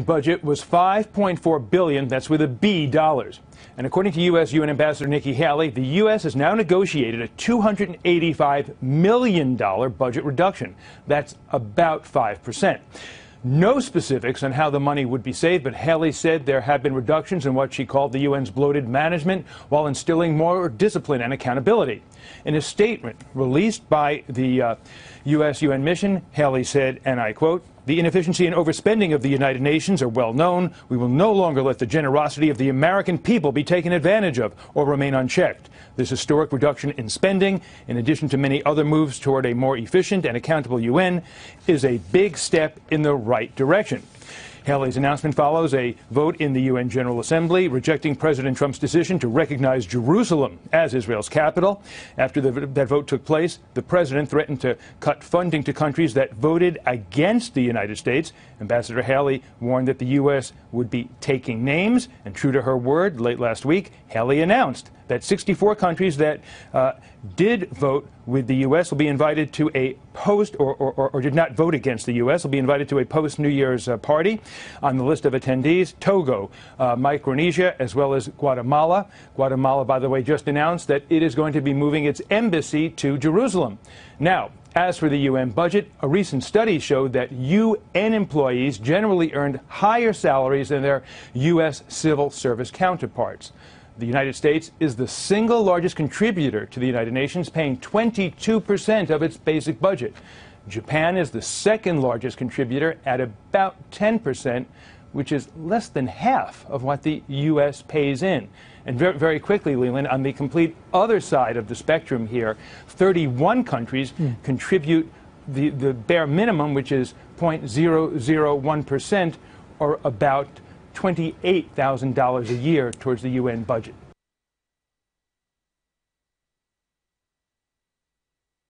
budget was $5.4 billion, that's with a B, dollars. And according to U.S. UN Ambassador Nikki Haley, the U.S. has now negotiated a $285 million budget reduction. That's about 5%. No specifics on how the money would be saved, but Haley said there have been reductions in what she called the UN's bloated management while instilling more discipline and accountability. In a statement released by the U.S. UN mission, Haley said, and I quote, "The inefficiency and overspending of the United Nations are well known. We will no longer let the generosity of the American people be taken advantage of or remain unchecked. This historic reduction in spending, in addition to many other moves toward a more efficient and accountable UN, is a big step in the right direction." Haley's announcement follows a vote in the UN General Assembly rejecting President Trump's decision to recognize Jerusalem as Israel's capital. After that vote took place, the president threatened to cut funding to countries that voted against the United States. Ambassador Haley warned that the U.S. would be taking names, and true to her word, late last week, Haley announced that 64 countries that did vote with the U.S. will be invited to a or did not vote against the U.S. will be invited to a post-New Year's party. On the list of attendees, Togo, Micronesia, as well as Guatemala. Guatemala, by the way, just announced that it is going to be moving its embassy to Jerusalem. Now, as for the UN budget, a recent study showed that UN employees generally earned higher salaries than their U.S. civil service counterparts. The United States is the single largest contributor to the United Nations, paying 22% of its basic budget. Japan is the second largest contributor at about 10%, which is less than half of what the U.S. pays in. And very quickly, Leland, on the complete other side of the spectrum here, 31 countries contribute the bare minimum, which is 0.001%, or about $28,000 a year towards the UN budget.